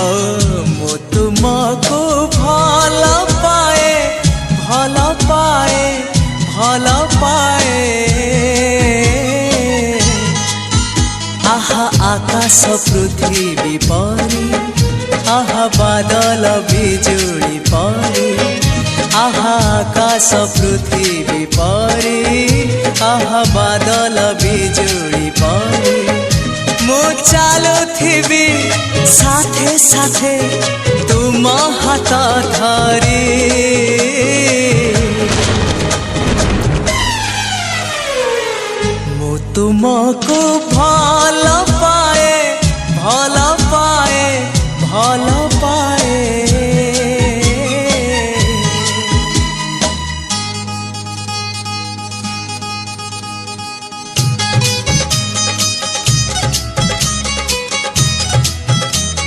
ओ मु तुमको भल पाए भल पाए भल पाए आहा आकाश पृथ्वी परी आहा बादल बिजुली परी आहा आकाश पृथ्वी परी आहा बादल बिजुली परी मु चालुथिबी साथे साथे तुम हाथ धरी मु तुमको